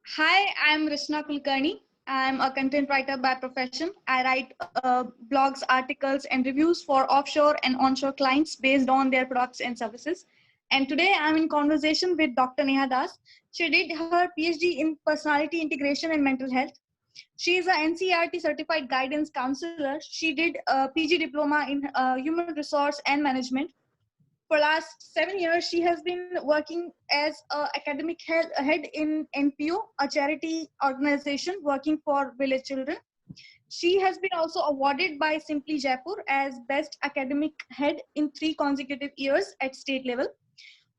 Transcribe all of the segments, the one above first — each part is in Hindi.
Hi, I'm Rishna Kulkarni. I'm a content writer by profession. I write blogs, articles, and reviews for offshore and onshore clients based on their products and services. And today I'm in conversation with Dr. Neha Das. She did her PhD in personality integration and mental health. She is a NCERT certified guidance counselor. She did a PG diploma in human resource and management. For last 7 years, she has been working as a academic head in NPO, a charity organization working for village children. She has been also awarded by Simply Jaipur as best academic head in 3 consecutive years at state level.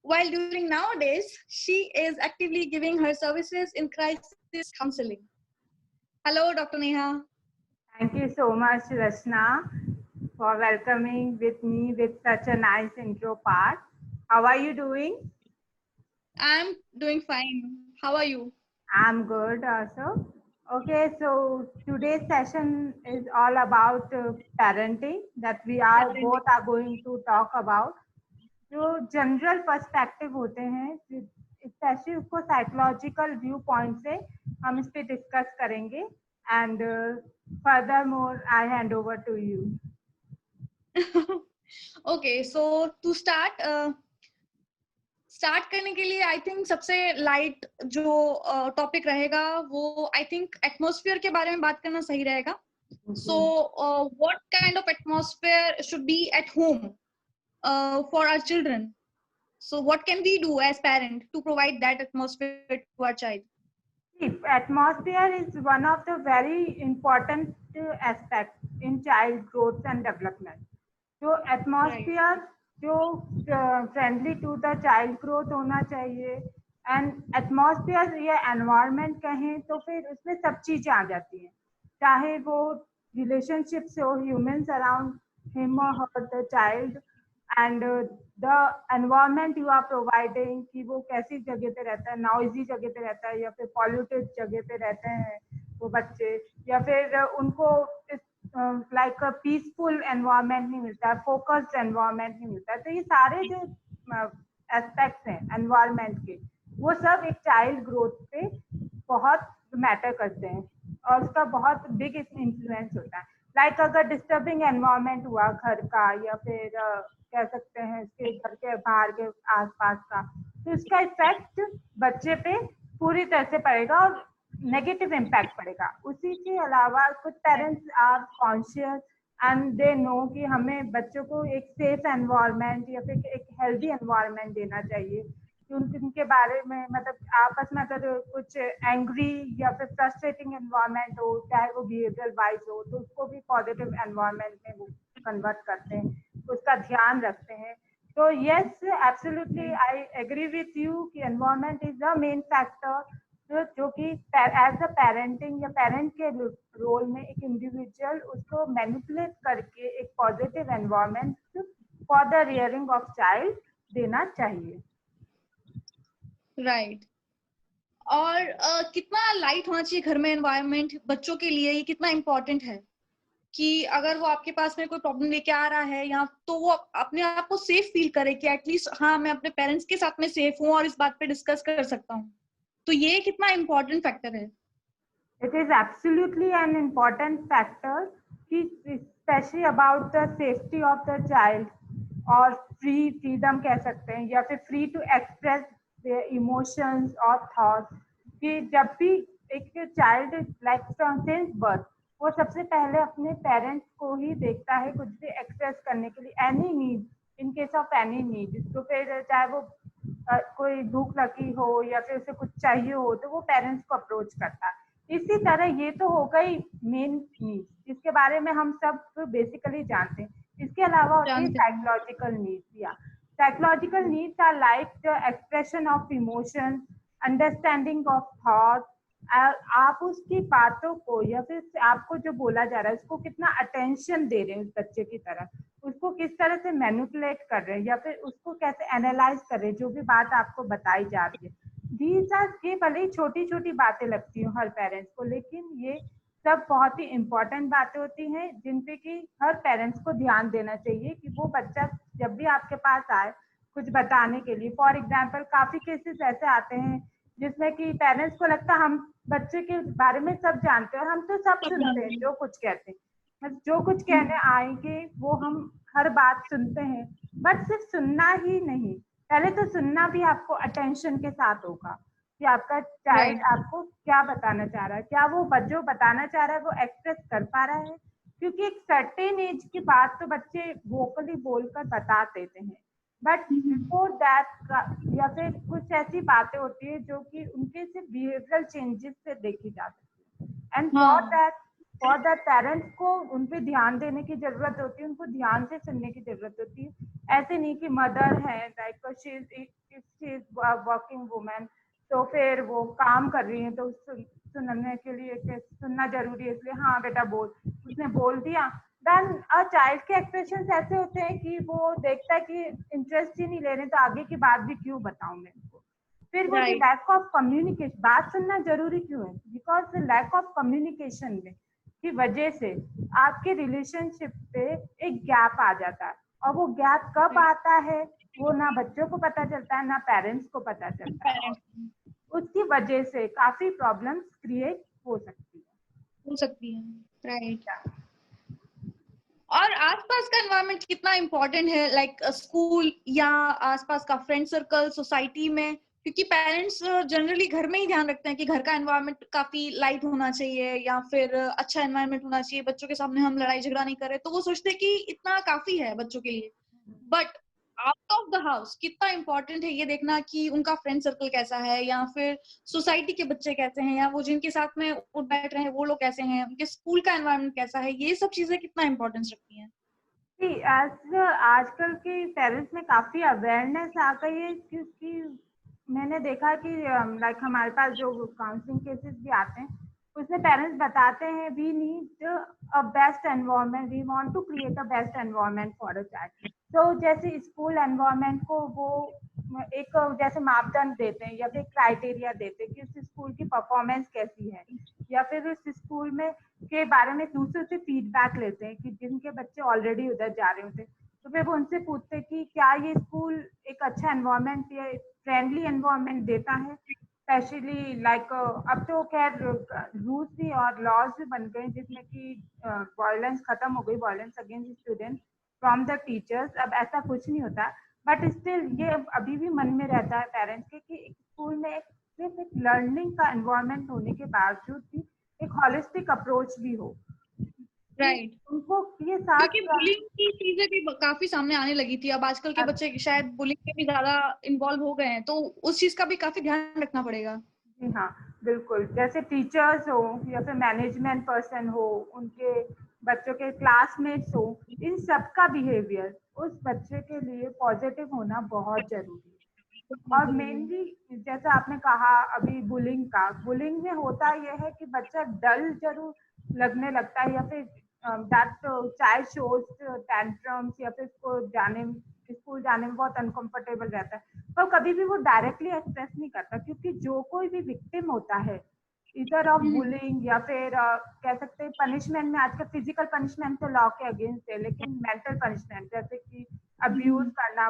While during nowadays, she is actively giving her services in crisis counseling. Hello, Dr. Neha. Thank you so much, Rashna, for welcoming with me with such a nice intro part. How are you doing? I'm doing fine. How are you? I'm good also. Okay, so today's session is all about parenting that we are Parenting. both are going to talk about. जो जनरल पर्सपेक्टिव होते हैं, स्पेशली उसको साइकोलॉजिकल व्यू पॉइंट से हम इस पे डिस्कस करेंगे and further more I hand over to you. Okay, so to start करने के लिए आई थिंक सबसे लाइट जो टॉपिक रहेगा वो आई थिंक एटमॉस्फेयर के बारे में बात करना सही रहेगा. So what kind of atmosphere should be at home for our children. So what can we do as parent to provide that atmosphere to our child? Atmosphere is one of the very important aspects in child growth and development. जो atmosphere जो friendly to the child growth होना चाहिए and atmosphere या environment कहें तो फिर उसमें सब चीजें आ जाती हैं, चाहे वो relationships हो, humans around him or her, the child, and the environment you are providing कि वो कैसी जगह पे रहता है, noisy जगह पे रहता है या फिर polluted जगह पे रहते हैं वो बच्चे, या फिर उनको लाइक पीसफुल एनवायरनमेंट नहीं मिलता है, फोकस्ड एनवायरनमेंट नहीं मिलता है. तो ये सारे जो एस्पेक्ट्स हैं एनवायरनमेंट के, वो सब एक चाइल्ड ग्रोथ पे बहुत मैटर करते हैं और उसका बहुत बिग इन्फ्लुएंस होता है. लाइक अगर डिस्टर्बिंग एनवायरनमेंट हुआ घर का या फिर कह सकते हैं इसके घर के बाहर के आसपास का, तो इसका इफेक्ट बच्चे पे पूरी तरह से पड़ेगा और नेगेटिव इम्पैक्ट पड़ेगा. उसी के अलावा कुछ parents are conscious and they know कि हमें बच्चों को एक सेफ एनवायरनमेंट या फिर एक हेल्दी एनवायरनमेंट देना चाहिए कि उनके बारे में मतलब आपस में अगर कुछ एंग्री या फिर फ्रस्ट्रेटिंग एनवायरनमेंट हो, चाहे वो बिहेवियर वाइज हो, तो उसको भी पॉजिटिव एनवायरनमेंट में वो कन्वर्ट करते हैं, उसका ध्यान रखते हैं. तो yes, absolutely I agree with you कि environment is the main factor जो कि एज अ पेरेंटिंग या पेरेंट के रोल में एक इंडिविजुअल उसको मैनिपुलेट करके एक positive environment for the rearing of child देना चाहिए. राइट. और कितना लाइट होना चाहिए घर में एनवायरनमेंट बच्चों के लिए, ये कितना इम्पोर्टेंट है कि अगर वो आपके पास में कोई प्रॉब्लम लेके आ रहा है या तो वो अपने आप को सेफ फील करे कि एटलीस्ट हाँ मैं अपने पेरेंट्स के साथ में सेफ हूँ और इस बात पे डिस्कस कर सकता हूँ. तो ये कितना इम्पोर्टेंट फैक्टर है. It is absolutely an important factor, especially about the safety of the child और freedom कह सकते हैं या फिर free to express their emotions और thoughts. कि जब भी एक child like from since birth वो सबसे पहले अपने पेरेंट्स को ही देखता है कुछ भी एक्सप्रेस करने के लिए, any need, in case of any need, तो फिर चाहे वो कोई भूख लगी हो या फिर उसे कुछ चाहिए हो तो वो पेरेंट्स को अप्रोच करता है. इसी तरह ये तो हो गई मेन नीड, इसके बारे में हम सब बेसिकली जानते हैं. इसके अलावा होती है साइकोलॉजिकल नीड्स. या psychological needs are like the expression of emotion, understanding of thought. आप उसकी बातों को या फिर आपको जो बोला जा रहा है उसको कितना अटेंशन दे रहे हैं उस बच्चे की तरफ, उसको किस तरह से मैनिपुलेट कर रहे हैं या फिर उसको कैसे एनालाइज कर रहे हैं जो भी बात आपको बताई जा रही है. दीज आर, ये भले ही छोटी छोटी बातें लगती हैं हर पेरेंट्स को, लेकिन ये सब बहुत ही इम्पोर्टेंट बातें होती हैं जिन पे कि हर पेरेंट्स को ध्यान देना चाहिए कि वो बच्चा जब भी आपके पास आए कुछ बताने के लिए. फॉर एग्जाम्पल काफी केसेस ऐसे आते हैं जिसमें कि पेरेंट्स को लगता है हम बच्चे के बारे में सब जानते हैं, और हम तो सब सुनते हैं जो कुछ कहते हैं, बस जो कुछ कहने आएंगे वो हम हर बात सुनते हैं। बट सिर्फ सुनना ही नहीं, पहले तो सुनना भी आपको अटेंशन के साथ होगा कि आपका चाइल्ड आपको क्या बताना चाह रहा है, क्या वो जो बताना चाह रहा है वो एक्सप्रेस कर पा रहा है, क्योंकि एक सर्टेन एज की बात तो बच्चे वोकली बोलकर बता देते हैं, बट बिफोर दैट या फिर कुछ ऐसी बातें होती है जो कि उनके सिर्फ बिहेवियरल चेंजेस से देखी जा सकती है, एंड फॉर दैट पेरेंट्स को उन पे ध्यान देने की जरूरत होती है, उनको ध्यान से सुनने की जरूरत होती है। ऐसे नहीं कि मदर है like she is working women, तो फिर वो काम कर रही है तो सुनने के लिए सुनना जरूरी है, इसलिए हाँ बेटा बोल, उसने बोल दिया। देन अ चाइल्ड के एक्सप्रेशन ऐसे होते हैं कि वो देखता है कि इंटरेस्ट ही नहीं ले रहे तो आगे की बात भी क्यों बताऊं मैं इनको। फिर वो लैक ऑफ कम्युनिकेशन, बात सुनना जरूरी क्यों है, बिकॉज लैक ऑफ कम्युनिकेशन में की वजह से आपके रिलेशनशिप पे एक गैप आ जाता है, और वो गैप कब आता है वो ना बच्चों को पता चलता है ना पेरेंट्स को पता चलता है, उसकी वजह से काफी प्रॉब्लम्स क्रिएट हो सकती है। राइट। और आसपास का एनवायरनमेंट कितना इम्पोर्टेंट है, लाइक स्कूल या आसपास का फ्रेंड सर्कल, सोसाइटी में, क्योंकि पेरेंट्स जनरली घर में ही ध्यान रखते हैं कि घर का एनवायरनमेंट काफी लाइट होना चाहिए या फिर अच्छा एनवायरनमेंट होना चाहिए, बच्चों के सामने हम लड़ाई झगड़ा नहीं कर रहे, तो वो सोचते हैं कि इतना काफी है बच्चों के लिए। But out of the house कितना इम्पोर्टेंट है ये देखना कि उनका फ्रेंड सर्कल कैसा है, या फिर सोसाइटी के बच्चे कैसे हैं, या वो जिनके साथ में उठ बैठ रहे हैं वो लोग कैसे हैं, उनके स्कूल का एनवायरनमेंट कैसा है, ये सब चीजें कितना इम्पोर्टेंस रखती हैं। आजकल के पेरेंट्स में काफी अवेयरनेस आ गई है, क्योंकि मैंने देखा कि लाइक हमारे पास जो काउंसलिंग केसेस भी आते हैं उसमें पेरेंट्स बताते हैं we need a best environment, we want to create a best environment for a child. तो जैसे स्कूल एनवायरनमेंट को वो एक जैसे मापदंड देते हैं या फिर क्राइटेरिया देते हैं कि उस स्कूल की परफॉर्मेंस कैसी है, या फिर उस स्कूल में के बारे में दूसरों से फीडबैक लेते हैं कि जिनके बच्चे ऑलरेडी उधर जा रहे होते, तो फिर वो उनसे पूछते हैं कि क्या ये स्कूल एक अच्छा एनवायरनमेंट या फ्रेंडली एनवायरनमेंट देता है, स्पेशली लाइक अब तो खैर रूल्स भी और लॉज भी बन गए जिसमें कि वायलेंस खत्म हो गई, violence against student from the teachers, अब ऐसा कुछ नहीं होता, बट स्टिल ये अभी भी मन में रहता है पेरेंट्स के कि स्कूल में सिर्फ एक लर्निंग का एनवायरनमेंट होने के बावजूद भी एक हॉलिस्टिक अप्रोच भी हो। राइट। उनको ये साथ, क्योंकि बुलिंग की चीजें भी काफी सामने आने लगी थी, अब आजकल के बच्चे शायद बुलिंग में भी ज्यादा इन्वॉल्व हो गए हैं, तो उस चीज का भी काफी ध्यान रखना पड़ेगा। जी हाँ बिल्कुल, जैसे टीचर्स हो या फिर मैनेजमेंट पर्सन हो, उनके बच्चों के क्लासमेट्स हो, इन सब का बिहेवियर उस बच्चे के लिए पॉजिटिव होना बहुत जरूरी है। और मेनली जैसा आपने कहा अभी बुलिंग में होता यह है कि बच्चा डल जरूर लगने लगता है, या फिर दैट चाइल्ड शोज टेंट्रम्स, या फिर स्कूल जाने में बहुत अनकंफर्टेबल रहता है, पर कभी भी वो डायरेक्टली एक्सप्रेस नहीं करता, क्योंकि जो कोई भी विक्टिम होता है इधर ऑफ बुलिंग या फिर कह सकते हैं पनिशमेंट में, आजकल फिजिकल पनिशमेंट तो लॉ के अगेंस्ट है, लेकिन मेंटल पनिशमेंट जैसे कि अब्यूज करना,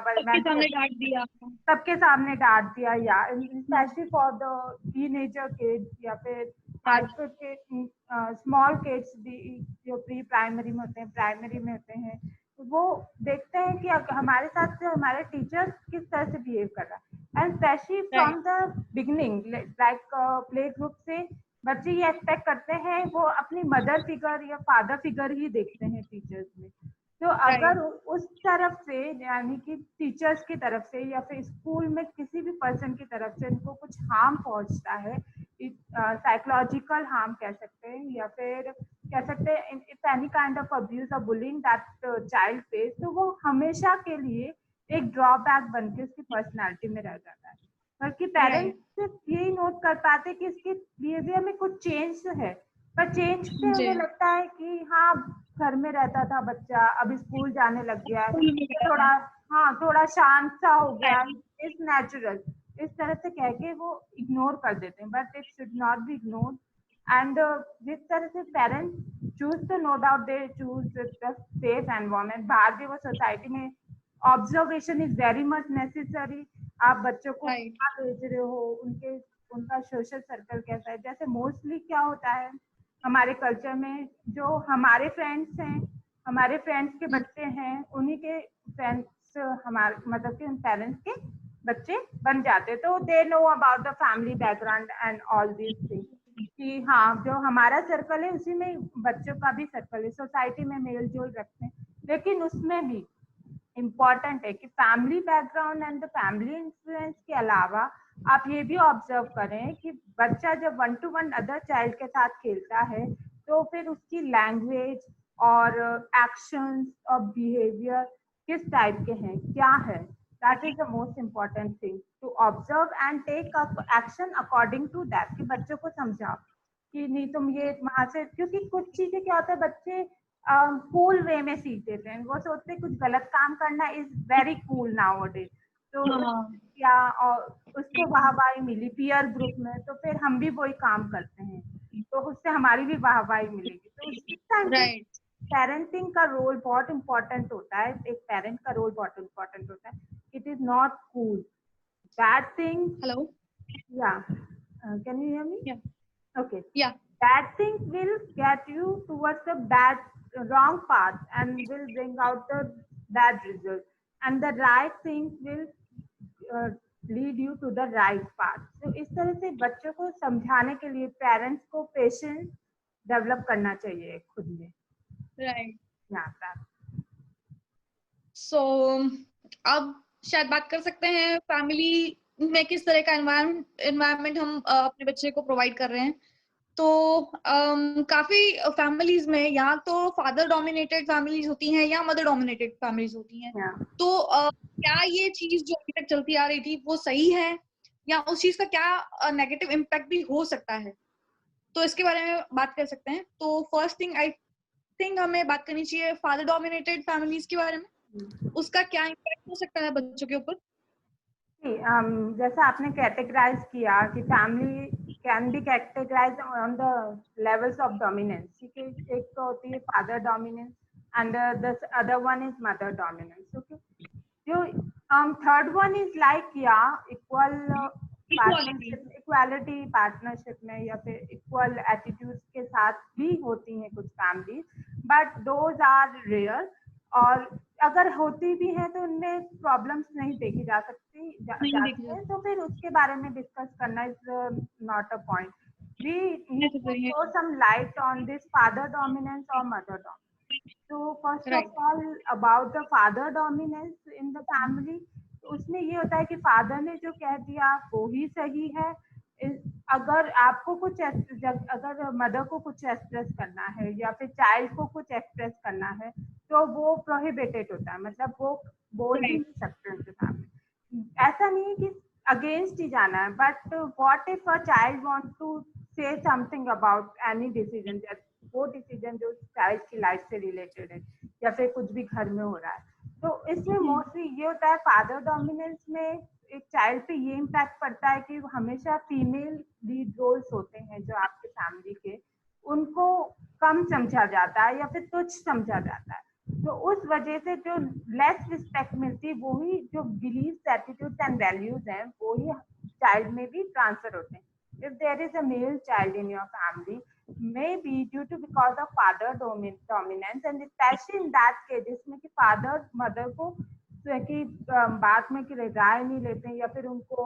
सबके सामने डांट दिया, या specially for the teenager kids या फिर आजकल के स्मॉल किड्स भी जो प्री प्राइमरी में होते हैं, प्राइमरी में होते हैं, वो देखते हैं कि हमारे साथ से हमारे टीचर्स किस तरह से बिहेव कर रहा है, and specially from the beginning like play group से बच्चे ये एक्सपेक्ट करते हैं, वो अपनी मदर फिगर या फादर फिगर ही देखते हैं टीचर्स में। तो अगर उस तरफ से यानी कि टीचर्स की तरफ से या फिर स्कूल में किसी भी पर्सन की तरफ से उनको कुछ हार्म पहुंचता है, साइकोलॉजिकल हार्म कह सकते हैं, या फिर कह सकते हैं it's any kind of abuse और बुलिंग दैट चाइल्ड फेस, तो वो हमेशा के लिए एक ड्रॉबैक बन के उसकी पर्सनैलिटी में रह जाता है। बल्कि पेरेंट्स सिर्फ यही नोट कर पाते कि इसके बिहेवियर में कुछ चेंज है, पर चेंज पे उन्हें लगता है कि हाँ घर में रहता था बच्चा, अब स्कूल जाने लग गया है, थोड़ा शांत सा हो गया, इज नेचुरल, इस तरह से कह के वो इग्नोर कर देते हैं, but it should not be ignored. And जिस तरह से पेरेंट्स चूज, तो no doubt they choose the safe environment, बाहर भी वो सोसाइटी में observation is very much necessary, आप बच्चों को कहाँ भेज रहे हो, उनके उनका सोशल सर्कल कैसा है। जैसे मोस्टली क्या होता है हमारे कल्चर में, जो हमारे फ्रेंड्स हैं, हमारे फ्रेंड्स के बच्चे हैं, उन्हीं के फ्रेंड्स हमारे मतलब कि पेरेंट्स के बच्चे बन जाते, तो they know about the family background and all these things कि हाँ जो हमारा सर्कल है उसी में बच्चों का भी सर्कल है, सोसाइटी में मेल जोल रखते हैं। लेकिन उसमें भी इम्पॉर्टेंट है कि family background and the family influence के अलावा आप ये भी ऑब्जर्व करें कि बच्चा जब 1-to-1 अदर चाइल्ड के साथ खेलता है तो फिर उसकी लैंग्वेज और एक्शंस और बिहेवियर किस टाइप के हैं, क्या है। That is the most important thing to observe and take action according to that, कि बच्चों को समझाओ कि नहीं तुम ये वहां से, क्योंकि कुछ चीजें क्या होता है बच्चे कूल वे में सीख देते हैं, वो सोचते हैं कुछ गलत काम करना इज वेरी कूल नाउअडेज, तो या और उसको वाहवाही मिली पीयर ग्रुप में तो फिर हम भी वही काम करते हैं, तो उससे हमारी भी वाहवाही मिलेगी। तो इस टाइम पे पेरेंटिंग का रोल बहुत इंपॉर्टेंट होता है, एक पेरेंट का रोल बहुत इंपॉर्टेंट होता है। It is not cool that thing. Hello, yeah can you hear me? Okay. Yeah. That thing will get you towards the wrong path and will bring out the bad result. And the right thing will lead you to the right path. So इस तरह से बच्चों को समझाने के लिए पेरेंट्स को पेशेंस डेवलप करना चाहिए खुद में। Right. Yeah. So अब शायद बात कर सकते हैं फैमिली में किस तरह का एनवायरनमेंट हम अपने बच्चे को प्रोवाइड कर रहे हैं। तो काफी फैमिलीज में या तो फादर डोमिनेटेड फैमिलीज होती हैं या मदर डोमिनेटेड फैमिलीज होती हैं। तो क्या ये चीज जो अभी तक चलती आ रही थी वो सही है या उस चीज का क्या नेगेटिव इम्पैक्ट भी हो सकता है, तो इसके बारे में बात कर सकते हैं। तो फर्स्ट थिंग आई थिंक हमें बात करनी चाहिए फादर डोमिनेटेड फैमिलीज के बारे में, उसका क्या इम्पैक्ट हो सकता है बच्चों के ऊपर। जैसा आपने कैटेगराइज किया कि family can be categorize on the levels of dominance, ठीक है। एक तो होती है father dominance and the other one is mother dominance, okay. जो थर्ड वन इज लाइक या इक्वल पार्टनरशिप, इक्वालिटी पार्टनरशिप में या फिर इक्वल एटीट्यूड्स के साथ भी होती हैं कुछ family, but those are rare. और अगर होती भी है तो उनमें प्रॉब्लम्स नहीं देखी जा सकती जाती है, तो फिर उसके बारे में डिस्कस करना is not a point. We need to throw some light on this father dominance और मदर डोमिनेंस। तो first of all about the father dominance in the family, उसमें ये होता है कि फादर ने जो कह दिया वो ही सही है। अगर आपको कुछ अगर मदर को कुछ एक्सप्रेस करना है या फिर चाइल्ड को कुछ एक्सप्रेस करना है तो वो प्रोहिबिटेड होता है, मतलब वो बोल भी नहीं सकते उनके सामने। ऐसा नहीं है कि अगेंस्ट ही जाना है, but what if a child want to say something about any decision, वो डिसीजन जो चाइल्ड की लाइफ से रिलेटेड है या फिर कुछ भी घर में हो रहा है, तो इसमें मोस्टली ये होता है फादर डोमिनेंस में एक चाइल्ड पे ये इम्पैक्ट पड़ता है कि हमेशा फीमेल लीड रोल्स होते हैं जो आपके फैमिली के, उनको कम समझा जाता है या फिर तुच्छ समझा जाता है। तो उस वजह से जो लेस रिस्पेक्ट मिलती है वही जो बिलीव्स, एटीट्यूड्स एंड वैल्यूज हैं वही चाइल्ड में भी ट्रांसफर होते हैं। If there is a male child in your family, maybe due to because of father dominance, and especially in that case जिसमें कि father mother को कि बात में कि राय नहीं लेते हैं या फिर उनको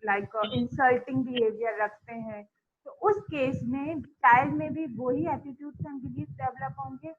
लाइक इंसल्टिंग बिहेवियर रखते हैं, तो उस केस में चाइल्ड में भी वही एटीट्यूड्स एंड बिलीफ डेवलप होंगे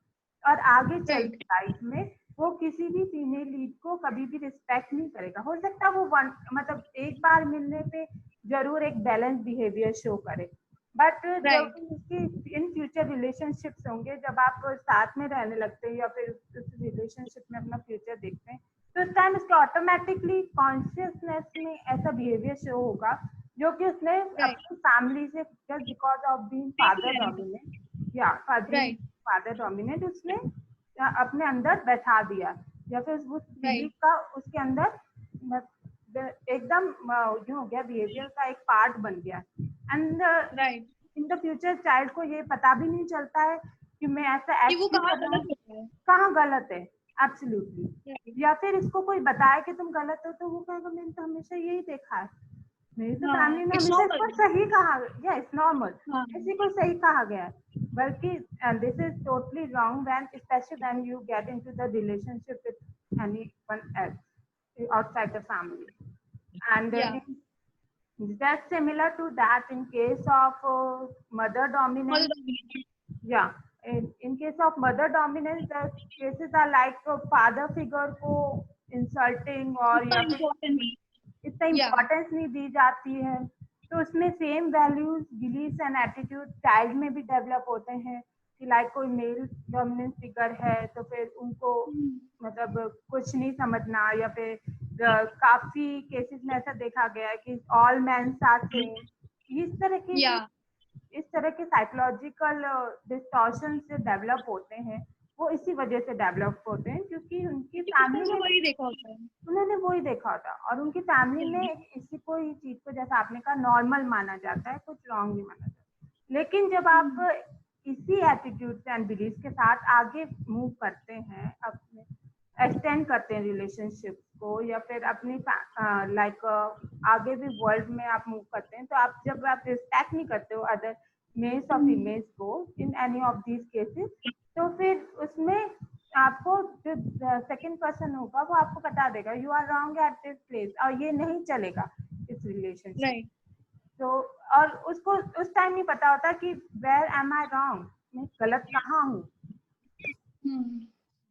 और आगे चल के लाइफ में वो किसी भी फीमेल लीड को कभी भी रिस्पेक्ट नहीं करेगा। हो सकता है वो मतलब एक बार मिलने पे जरूर एक बैलेंस बिहेवियर शो करे, बट जब उसके इन फ्यूचर रिलेशनशिप्स होंगे, जब आप साथ में रहने लगते हैं या फिर उस रिलेशनशिप में अपना फ्यूचर देखते हैं, तो उस टाइम उसके ऑटोमेटिकली कॉन्शियसनेस में ऐसा बिहेवियर शो होगा जो कि उसने अपनी फैमिली से just because of being father dominant या फादर डोमिनेंट उसने अपने अंदर बैठा दिया या फिर उस बिलीफ का उसके अंदर एकदम हो गया, बिहेवियर का एक पार्ट बन गया। And in the future child को ये पता भी नहीं चलता है कि मैं ऐसा एक्ट कहाँ गलत है, एब्सोल्युटली। या फिर इसको कोई बताए कि तुम गलत हो तो वो कहेगा मैंने तो हमेशा यही देखा है, मेरी तो फैमिली में हमेशा इसको सही कहा, यस नॉर्मल, इसी को सही कहा गया है, बल्कि this is totally wrong when specially when you get into the relationship with anyone else outside the family and that's similar to that in case of mother dominance. Yeah, in case of mother dominance the cases are like father figure को insulting और या इतना इम्पोर्टेंस नहीं दी जाती है, तो उसमें same values beliefs and attitude child में भी डेवलप होते हैं कि लाइक कोई मेल डोमिनेंस फिगर है तो फिर उनको मतलब कुछ नहीं समझना, या फिर काफी केसेस में ऐसा देखा गया है कि ऑल मेंस आर सेम। इस तरह के साइकोलॉजिकल डिस्टॉर्शन से डेवलप होते हैं, वो इसी वजह से डेवलप होते हैं क्योंकि उनकी फैमिली में वही देखा होता है, उन्होंने वही देखा होता है और उनकी फैमिली में इसी कोई चीज को जैसा आपने कहा नॉर्मल माना जाता है, कुछ रॉन्ग नहीं माना जाता। लेकिन जब आप इसी एटीट्यूड एंड बिलीफ के साथ आगे मूव करते हैं, अपने एक्सटेंड करते हैं रिलेशनशिप को, या फिर अपनी लाइक आगे भी वर्ल्ड में आप मूव करते हैं, तो आप जब आप रिस्पेक्ट नहीं करते हो अदर मेल्स और फीमेल्स को in any of these cases, तो फिर उसमें आपको जो सेकंड पर्सन होगा वो आपको बता देगा you are wrong at this place और ये नहीं चलेगा इस रिलेशनशिप। तो और उसको उस टाइम नहीं पता होता कि वेयर एम आई रॉन्ग, मैं गलत कहाँ हूँ,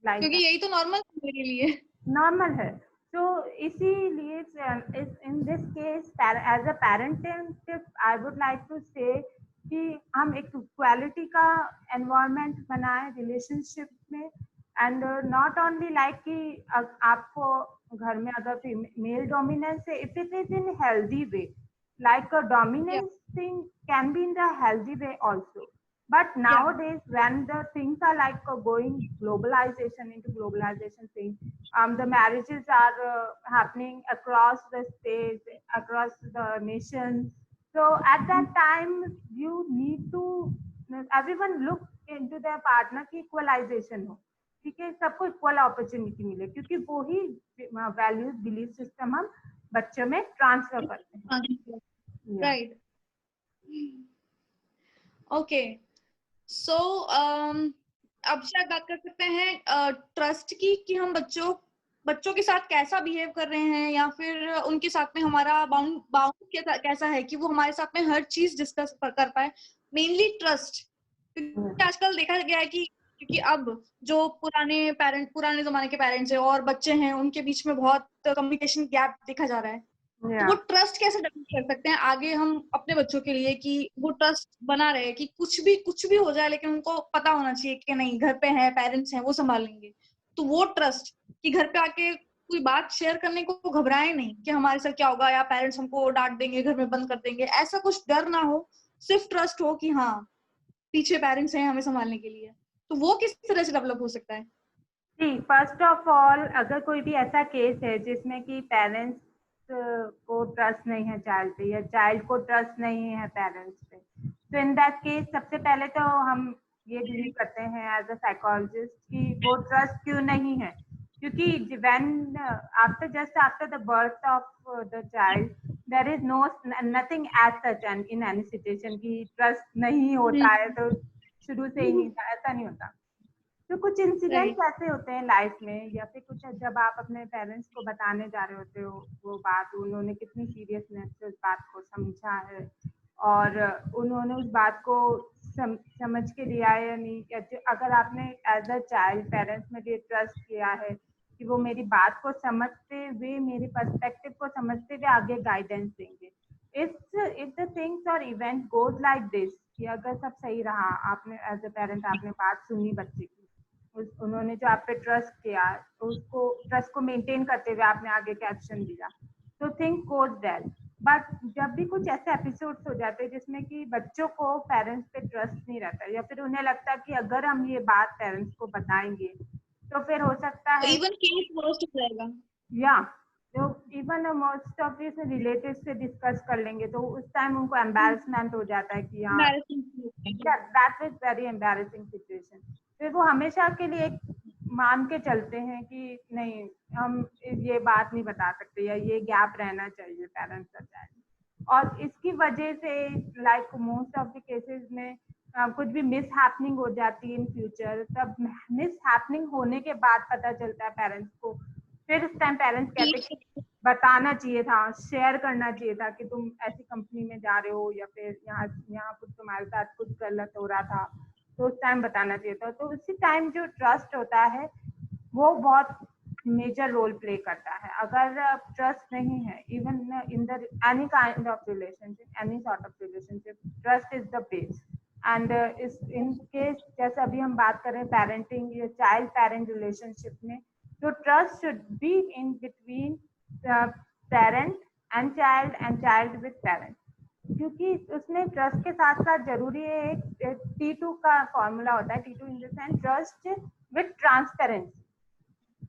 क्योंकि यही तो नॉर्मल मेरे लिए नॉर्मल है। तो इसीलिए in this case as a parent I would like to say कि हम एक क्वालिटी का एनवायरनमेंट बनाए रिलेशनशिप में, एंड नॉट ओनली लाइक कि आपको घर में अगर मेल डोमिनेंस है, if it is in healthy way, like a dominance thing can be in the healthy way also, but nowadays when the things are like going globalization thing, the marriages are happening across the states, across the nation, so at that time you need to everyone look into their partner की equalization हो, ठीक है, सबको इक्वल अपॉर्चुनिटी मिले, क्योंकि वो ही वैल्यूज बिलीफ सिस्टम हम बच्चों में ट्रांसफर करते हैं। राइट, ओके, सो अब शायद बात कर सकते हैं ट्रस्ट की, कि हम बच्चों के साथ कैसा बिहेव कर रहे हैं, या फिर उनके साथ में हमारा बाउंड कैसा है कि वो हमारे साथ में हर चीज डिस्कस कर पाए, मेनली ट्रस्ट। आजकल देखा गया है कि क्योंकि अब जो पुराने जमाने के पेरेंट्स हैं और बच्चे हैं, उनके बीच में बहुत कम्युनिकेशन गैप देखा जा रहा है। तो वो ट्रस्ट कैसे डेवलप कर सकते हैं आगे हम अपने बच्चों के लिए, कि वो ट्रस्ट बना रहे कि कुछ भी हो जाए लेकिन उनको पता होना चाहिए कि नहीं, घर पे है, पेरेंट्स हैं, वो संभालेंगे। तो वो ट्रस्ट कि घर पे आके कोई बात शेयर करने को घबराए नहीं कि हमारे साथ क्या होगा, या पेरेंट्स हमको डांट देंगे, घर में बंद कर देंगे, ऐसा कुछ डर ना हो, सिर्फ ट्रस्ट हो कि हाँ पीछे पेरेंट्स हैं हमें संभालने के लिए। तो वो किस तरह से डेवलप हो सकता है? जी, फर्स्ट ऑफ ऑल अगर कोई भी ऐसा केस है जिसमें कि पेरेंट्स को ट्रस्ट नहीं है चाइल्ड पे, या चाइल्ड को ट्रस्ट नहीं है पेरेंट्स पे, तो इन दैट केस सबसे पहले तो हम ये बिलीव करते हैं एज अ साइकोलॉजिस्ट कि वो ट्रस्ट क्यों नहीं है, क्योंकि when after the birth of the child there is nothing as such and in any situation कि ट्रस्ट नहीं होता है तो शुरू से ही नहीं था, ऐसा नहीं होता। तो कुछ इंसिडेंट्स ऐसे होते हैं लाइफ में, या फिर कुछ जब आप अपने पेरेंट्स को बताने जा रहे होते हो वो बात, उन्होंने कितनी सीरियसनेस से उस बात को समझा है और उन्होंने उस बात को समझ के लिया है या नहीं, या अगर आपने एज अ चाइल्ड पेरेंट्स में ये ट्रस्ट किया है कि वो मेरी बात को समझते हुए, मेरे पर्सपेक्टिव को समझते हुए आगे गाइडेंस देंगे। इफ द थिंग्स और इवेंट गोज लाइक दिस, कि अगर सब सही रहा, आपने एज अ पेरेंट आपने बात सुनी बच्चे की, उन्होंने जो आप पे ट्रस्ट किया, उसको ट्रस्ट को मेंटेन करते हुए आपने आगे का एक्शन लिया, तो थिंग गोज वेल। बट जब भी कुछ ऐसे एपिसोड्स हो जाते हैं जिसमें कि बच्चों को पेरेंट्स पे ट्रस्ट नहीं रहता, या फिर उन्हें लगता है कि अगर हम ये बात पेरेंट्स को बताएंगे तो फिर हो सकता है इवन केस वर्स्ट हो जाएगा, या तो even most of this relatives से डिस्कस कर लेंगे, तो उस टाइम उनको एम्बैरेसमेंट हो जाता है कि हाँ, that is very embarrassing situation. फिर वो हमेशा के लिए एक मान के चलते हैं कि नहीं, हम ये बात नहीं बता सकते, या ये गैप रहना चाहिए पेरेंट्स और चाइल्ड। और इसकी वजह से like most of the cases में कुछ भी मिस हैपनिंग हो जाती है इन फ्यूचर, तब मिस हैपनिंग होने के बाद पता चलता है पेरेंट्स को, फिर उस टाइम पेरेंट्स कहते हैं कि बताना चाहिए था, शेयर करना चाहिए था कि तुम ऐसी कंपनी में जा रहे हो या फिर यहाँ कुछ तुम्हारे साथ कुछ गलत हो रहा था, तो उस टाइम बताना चाहिए था। तो उसी टाइम जो ट्रस्ट होता है वो बहुत मेजर रोल प्ले करता है। अगर ट्रस्ट नहीं है, even in the any kind of relationship, any sort of relationship, trust is the base. And इस इन केस जैसे अभी हम बात कर रहे हैं पेरेंटिंग या चाइल्ड पेरेंट रिलेशनशिप में, तो trust should be in between parent and child with parent, क्योंकि उसमें ट्रस्ट के साथ साथ जरूरी है एक T2 का फॉर्मूला होता है, T2 in the sense trust with transparency.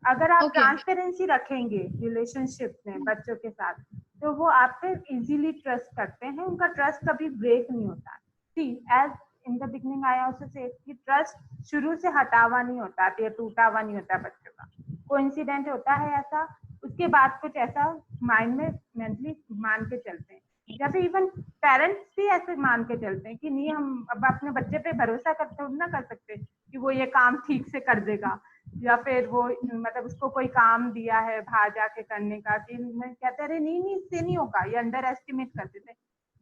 अगर आप ट्रांसपेरेंसी रखेंगे रिलेशनशिप में बच्चों के साथ, तो वो आप पे इजीली ट्रस्ट करते हैं, उनका ट्रस्ट कभी ब्रेक नहीं होता। See as in the beginning I also say कि ट्रस्ट शुरू से हटा हुआ नहीं होता या टूटा हुआ नहीं होता बच्चों का, कोइंसिडेंट होता है ऐसा, उसके बाद कुछ ऐसा माइंड में मेंटली मान के चलते हैं, या फिर इवन पेरेंट्स भी ऐसे मान के चलते हैं कि नहीं हम अब अपने बच्चे पे भरोसा करते ना कर सकते कि वो ये काम ठीक से कर देगा, या फिर वो मतलब उसको कोई काम दिया है बाहर जाके करने का कि मैं कहते अरे नहीं इससे नहीं होगा, ये अंडर एस्टिमेट करते थे।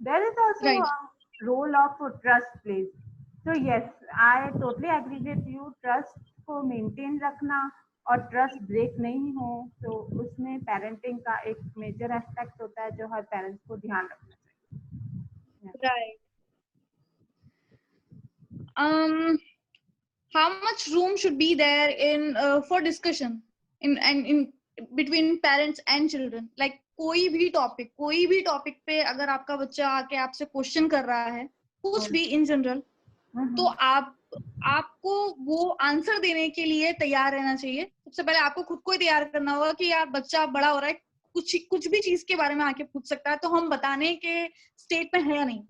There is also role of trust plays. तो yes, I totally agree with you, trust को मेंटेन रखना और ट्रस्ट ब्रेक नहीं हो, तो उसमें पेरेंटिंग का एक मेजर एस्पेक्ट होता है जो हर पेरेंट्स को ध्यान रखना चाहिए। Right. How much room should be there in for discussion in between parents and children? Like कोई भी टॉपिक पे अगर आपका बच्चा आके आपसे क्वेश्चन कर रहा है कुछ भी इन जनरल, तो आपको वो आंसर देने के लिए तैयार रहना चाहिए। सबसे पहले आपको खुद को ही तैयार करना होगा कि यार बच्चा बड़ा हो रहा है, कुछ भी चीज के बारे में आके पूछ सकता है, तो हम बताने के स्टेट में है नहीं।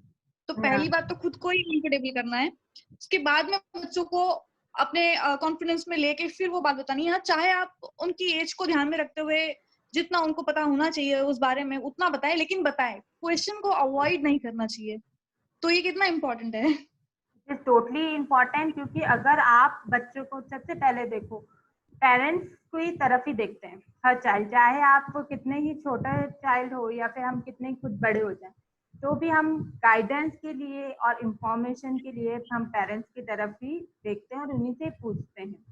तो पहली बात तो खुद को ही कंफर्टेबल करना है, उसके बाद में बच्चों को अपने कॉन्फिडेंस में लेके फिर वो बात बतानी है। चाहे आप उनकी एज को ध्यान में रखते हुए जितना उनको पता होना चाहिए उस बारे में उतना बताएं, लेकिन बताएं, क्वेश्चन को अवॉइड नहीं करना चाहिए। तो ये कितना इम्पोर्टेंट है। इज टोटली इम्पोर्टेंट, क्योंकि अगर आप बच्चों को सबसे पहले देखो, पेरेंट्स को ही तरफ ही देखते हैं हर चाइल्ड, चाहे आप कितने ही छोटा चाइल्ड हो या फिर हम कितने ही खुद बड़े हो जाए, तो भी हम गाइडेंस के लिए और इंफॉर्मेशन के लिए हम पेरेंट्स की तरफ ही देखते हैं और उन्हीं से पूछते हैं।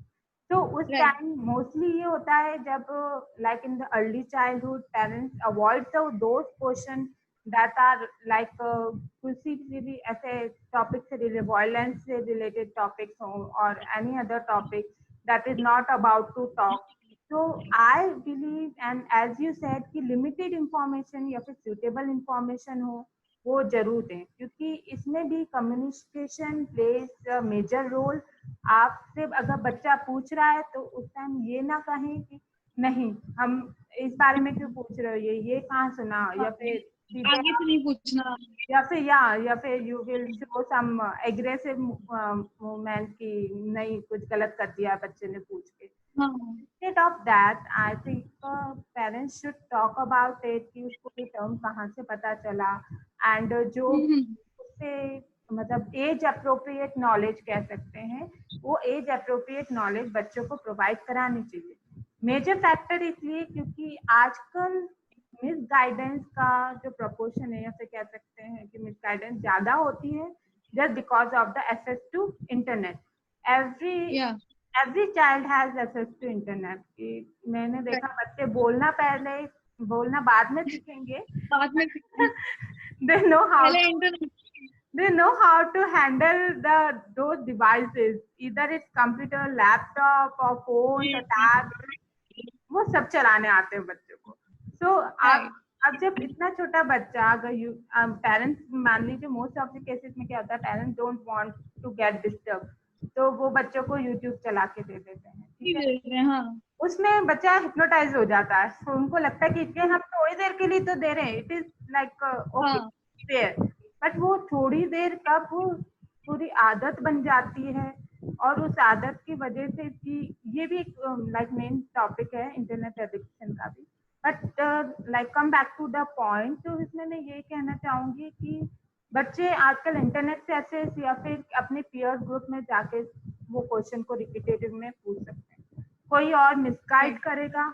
तो उस टाइम मोस्टली ये होता है जब like in the early childhood parents avoid those question that are like किसी भी ऐसे टॉपिक से वायलेंस से रिलेटेड टॉपिक्स हो और any other topic that is not about to talk. So I believe and as you said कि limited information या फिर suitable information हो वो जरूर दें, क्योंकि इसमें भी कम्युनिकेशन प्लेज मेजर रोल। आपसे अगर बच्चा पूछ रहा है तो उस टाइम ये ना कहें कि नहीं हम इस बारे में क्यों पूछ रहे हो, ये कहाँ सुना, या फिर आगे से नहीं पूछना, या फिर you will show some aggressive movement की नहीं कुछ गलत कर दिया बच्चे ने पूछ के। Instead of that, I think parents should talk about it कि उसको ये टर्म कहाँ से पता चला, एंड जो उससे मतलब एज अप्रोप्रिएट नॉलेज कह सकते हैं, वो एज अप्रोप्रिएट नॉलेज बच्चों को प्रोवाइड करानी चाहिए। मेजर फैक्टर इसलिए क्योंकि आजकल मिस गाइडेंस का जो प्रपोर्शन है, या फिर कह सकते हैं कि मिस गाइडेंस ज्यादा होती है just because of the access to internet. Every child has access to internet. मैंने देखा बच्चे बोलना बाद में सीखेंगे, बाद में they know how to handle those devices, either it's computer, laptop or phone or tab, वो सब चलाने आते हैं बच्चों को। So अब जब इतना छोटा बच्चा अगर पेरेंट्स मान लीजिए, मोस्ट ऑफ द केसेस में क्या होता है, parents don't want to get disturb, तो वो बच्चों को यूट्यूब चला के दे देते हैं, ठीक है। हाँ। उसमें बच्चा हिप्नोटाइज हो जाता है, तो उनको लगता है कि हम थोड़ी देर के लिए तो दे रहे हैं, it is like okay fair, but वो थोड़ी देर कब वो पूरी आदत बन जाती है, और उस आदत की वजह से कि ये भी एक लाइक मेन टॉपिक है इंटरनेट एडिक्शन का भी, but like come back to the point, तो इसमें मैं ये कहना चाहूंगी कि बच्चे आजकल इंटरनेट से एक्सेस या फिर अपने पीयर ग्रुप में जाके वो क्वेश्चन को रिपीटेटिव में पूछ सकते हैं। कोई और मिसगाइड करेगा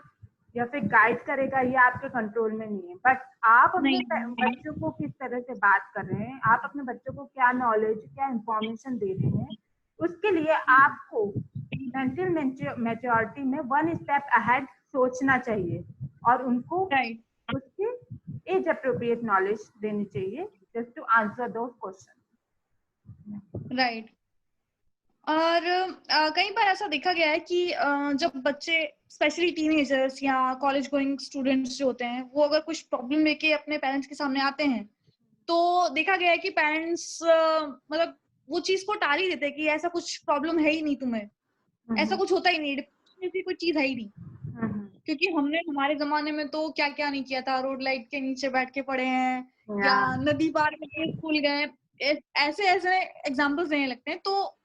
या फिर गाइड करेगा, ये आपके कंट्रोल में नहीं है। बट आप अपने बच्चों को किस तरह से बात कर रहे हैं, आप अपने बच्चों को क्या नॉलेज, क्या इंफॉर्मेशन दे रहे हैं, उसके लिए आपको मेंटल मैच्योरिटी में वन स्टेप अहेड सोचना चाहिए और उनको उसके एज अप्रोप्रिएट नॉलेज देनी चाहिए just to answer those question. Right. और कई बार ऐसा देखा गया है कि जब बच्चे स्पेशली टीनेजर्स या कॉलेज गोइंग स्टूडेंट्स जो होते हैं, वो अगर कुछ प्रॉब्लम लेके अपने पेरेंट्स के सामने आते हैं, तो देखा गया है कि पेरेंट्स मतलब वो चीज को टाल ही देते हैं कि ऐसा कुछ प्रॉब्लम है ही नहीं तुम्हें, ऐसा कुछ होता ही नहीं, ऐसी कोई चीज है ही नहीं। क्योंकि हमने हमारे जमाने में तो क्या क्या नहीं किया था, रोड लाइट के नीचे बैठ के पढ़े हैं या नदी पार करके स्कूल गए, ऐसे ऐसे एग्जाम्पल्स देने लगते हैं। तो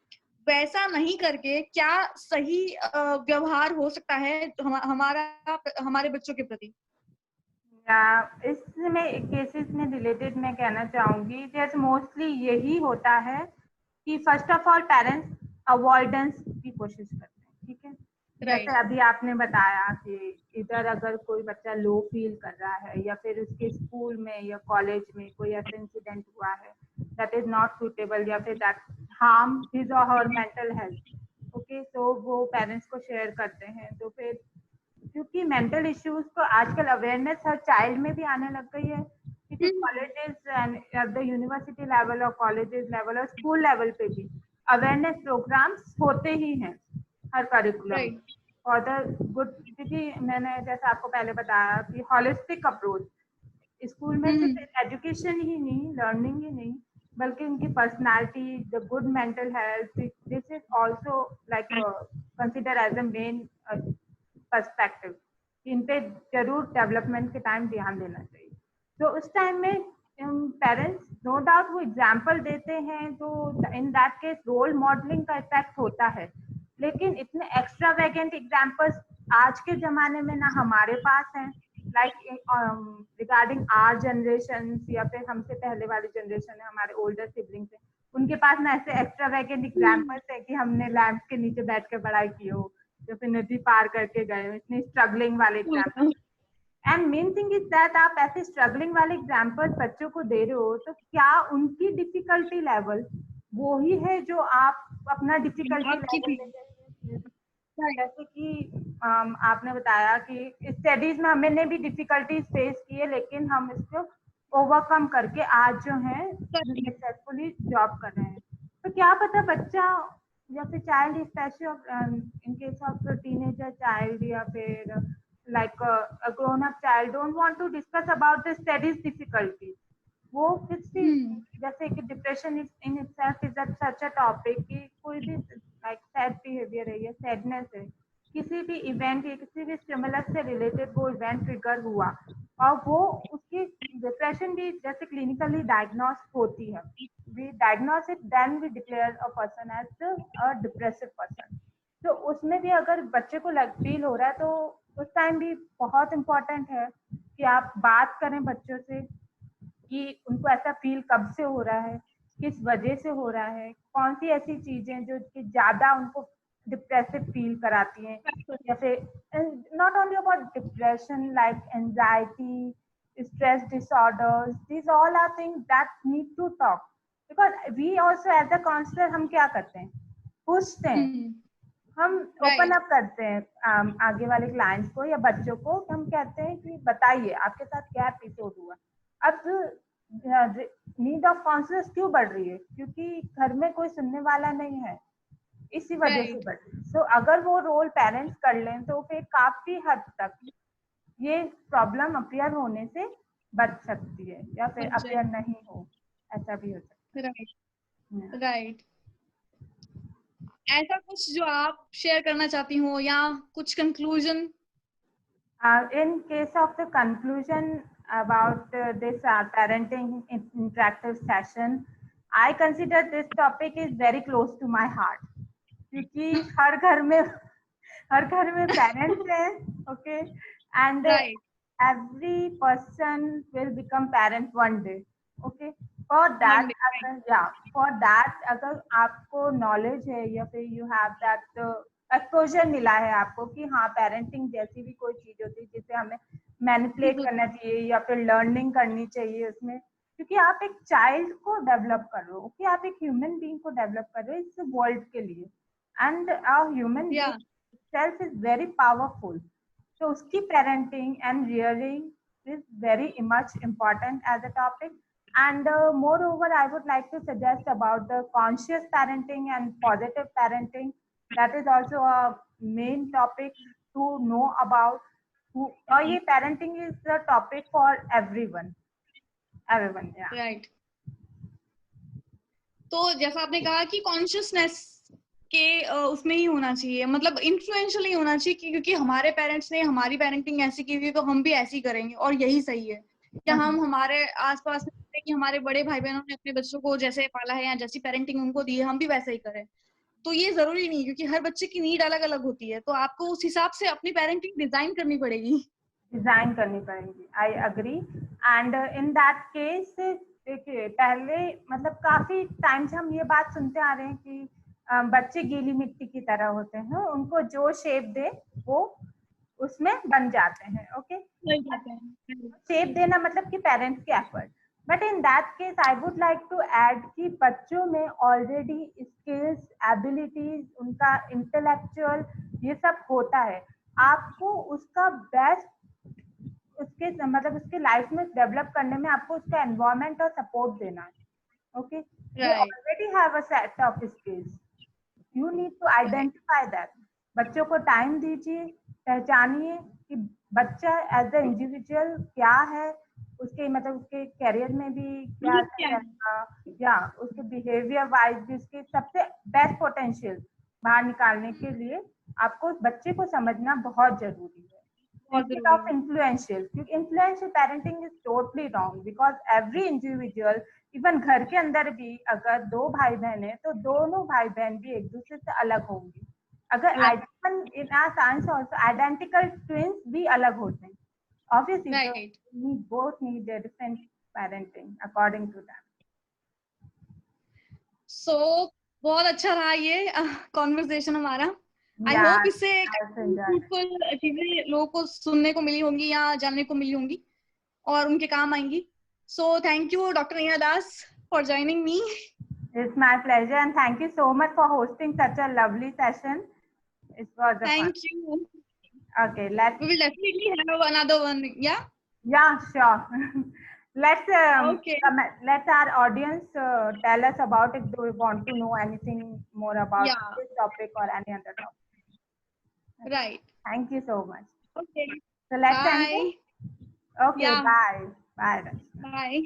वैसा नहीं करके क्या सही व्यवहार हो सकता है हमारा हमारे बच्चों के प्रति? इसमें केसेस में रिलेटेड मैं कहना चाहूंगी, जैसे मोस्टली यही होता है कि first of all parents avoidance की कोशिश करते हैं, ठीक है। जैसे अभी आपने बताया कि इधर अगर कोई बच्चा लो फील कर रहा है या फिर उसके स्कूल में या कॉलेज में कोई ऐसा इंसिडेंट हुआ है दैट इज नॉट सुटेबल या फिर दैट हार्म हिज और हर मेंटल हेल्थ, ओके, तो वो पेरेंट्स को शेयर करते हैं। तो फिर क्योंकि मेंटल इश्यूज को आजकल अवेयरनेस हर चाइल्ड में भी आने लग गई है, क्योंकि colleges at the university level और कॉलेजेस लेवल और स्कूल लेवल पे भी अवेयरनेस प्रोग्राम्स होते ही हैं हर करिकुलम फॉर द गुड। क्योंकि मैंने जैसा आपको पहले बताया कि हॉलिस्टिक अप्रोच स्कूल में सिर्फ एजुकेशन ही नहीं, लर्निंग ही नहीं, बल्कि उनकी personality, the good mental health, this is also like consider as a main perspective. इन पे जरूर डेवलपमेंट के टाइम ध्यान देना चाहिए। तो उस टाइम में पेरेंट्स नो डाउट वो एग्जाम्पल देते हैं, तो in that case role modelling का इफेक्ट होता है। लेकिन इतने एक्स्ट्रा वैगेंट एग्जाम्पल्स आज के जमाने में ना हमारे पास हैं, लाइक रिगार्डिंग आवर जनरेशन या फिर हमसे पहले वाली जनरेशन है, हमारे ओल्डर सिबलिंग्स है, उनके पास ना ऐसे एक्स्ट्रा वैगेंट एग्जाम्पल्स है कि हमने लैंप के नीचे बैठ के पढ़ाई की हो या फिर नदी पार करके गए हो, इतने स्ट्रगलिंग वाले example. And main thing is that आप ऐसे स्ट्रगलिंग वाले एग्जाम्पल बच्चों को दे रहे हो, तो क्या उनकी डिफिकल्टी लेवल वो ही है जो आप अपना डिफिकल्टी लेवल, जैसे कि आपने बताया कि स्टडीज में हमने भी डिफिकल्टीज फेस की है, लेकिन हम इसको ओवरकम करके आज जो है सक्सेसफुली जॉब कर रहे हैं। तो क्या पता बच्चा या फिर child, specially in case of teenager child या फिर like a grown up child don't want to discuss about the studies difficulty, वो किसी जैसे कि depression in itself is such a topic कि कोई भी लाइक सैड बिहेवियर है या सैडनेस है, किसी भी इवेंट या किसी भी स्टिमुलस से रिलेटेड वो इवेंट ट्रिगर हुआ और वो उसकी डिप्रेशन भी जैसे क्लिनिकली डायग्नोस होती है, we diagnose it then we declare a person as a depressive person. तो उसमें भी अगर बच्चे को फील हो रहा है तो उस टाइम भी बहुत इम्पोर्टेंट है कि आप बात करें बच्चों से कि उनको ऐसा फील कब से हो रहा है, किस वजह से हो रहा है, कौन सी ऐसी चीजें जो कि ज्यादा उनको डिप्रेसिव फील कराती हैं, या फिर not only about depression like anxiety, stress disorders, this all are things that need to talk, because we also as a counsellor हम क्या करते हैं, पूछते हैं, हम ओपन अप करते हैं आगे वाले क्लाइंट्स को या बच्चों को, हम कहते हैं कि बताइए आपके साथ क्या एपिसोड हुआ। अब नीड ऑफ काउंसलर्स क्यों बढ़ रही है, क्योंकि घर में कोई सुनने वाला नहीं है, इसी वजह से बढ़ रही है। सो अगर वो रोल पेरेंट्स कर लें तो फिर काफी हद तक ये प्रॉब्लम अपीयर होने से बच सकती है, या फिर अपीयर नहीं हो, ऐसा भी हो सकता है। राइट। ऐसा कुछ जो आप शेयर करना चाहती हो या कुछ conclusion? In case of the conclusion about this parenting interactive session, I consider this topic is very close to my heart, क्योंकि हर घर में पेरेंट्स हैं, okay, and every person will become parent one day. Okay, for that, One day, right. yeah, for that अगर आपको knowledge है या फिर you have that exposure मिला है आपको कि हाँ parenting जैसी भी कोई चीज होती है जिसे हमें मैनिपुलेट करना चाहिए या फिर लर्निंग करनी चाहिए उसमें, क्योंकि आप एक चाइल्ड को डेवलप कर रहे हो, ओके, आप एक ह्यूमन बीइंग को डेवलप कर रहे हो इस वर्ल्ड के लिए, and a human Yeah. Being self is very powerful. So उसकी parenting and rearing is very much important as a topic. And moreover, I would like to suggest about the conscious parenting and positive parenting. That is also a main topic to know about. और ये parenting is a topic for everyone. Everyone, yeah. Right. तो जैसा आपने कहा कि कॉन्शियसनेस के उसमें ही होना चाहिए, मतलब इन्फ्लुएंशियल ही होना चाहिए क्योंकि हमारे पेरेंट्स ने हमारी पेरेंटिंग ऐसी की थी तो हम भी ऐसी करेंगे और यही सही है। या हम हमारे आसपास में कि हमारे बड़े भाई बहनों ने अपने बच्चों को जैसे पाला है या जैसी पेरेंटिंग उनको दी है हम भी वैसे ही करें, तो ये जरूरी नहीं, क्योंकि हर बच्चे की नीड अलग अलग होती है, तो आपको उस हिसाब से अपनी पेरेंटिंग डिजाइन करनी पड़ेगी। डिजाइन करनी पड़ेगी, I agree. And in that case देखिए पहले मतलब काफी टाइम से हम ये बात सुनते आ रहे हैं कि बच्चे गीली मिट्टी की तरह होते हैं, उनको जो शेप दे वो उसमें बन जाते हैं. ओके, शेप देना मतलब कि पेरेंट्स के effort. But in that case I would like to add कि बच्चों में ऑलरेडी स्किल्स, एबिलिटीज, उनका इंटेलेक्चुअल ये सब होता है. आपको उसका बेस्ट उसके मतलब उसके लाइफ में डेवलप करने में आपको उसका एनवायरनमेंट और सपोर्ट देना है. Okay, you already have a set of skills, you need to identify that. बच्चों को टाइम दीजिए, पहचानिए कि बच्चा एज ए इंडिविजुअल क्या है, उसके मतलब उसके करियर में भी क्या रहेगा या उसके बिहेवियर वाइज भी उसके सबसे बेस्ट पोटेंशियल बाहर निकालने के लिए आपको उस बच्चे को समझना बहुत जरूरी है. Instead of influential, influential parenting is totally wrong because every individual, even घर के अंदर भी अगर दो भाई बहन है तो दोनों भाई बहन भी एक दूसरे से अलग होंगे. अगर in our science also identical twins भी अलग होते हैं. Obviously, we both need a different parenting according to that. So बहुत अच्छा रहा ये कॉन्वर्सेशन हमारा. आई होप इससे फ्रूटफुल चीजें लोगों को सुनने को मिली होंगी या जानने को मिली होंगी और उनके काम आएंगी. So thank you doctor Neha Das for joining me. It's my pleasure and thank you so much for hosting such a lovely session. It was a thank fun. you. Okay, we will definitely have another one. Yeah, sure. Let's let our audience tell us about if they want to know anything more about this topic or any other topic. Right. Thank you so much. Okay. So let's end it. Okay, bye. Bye. Bye.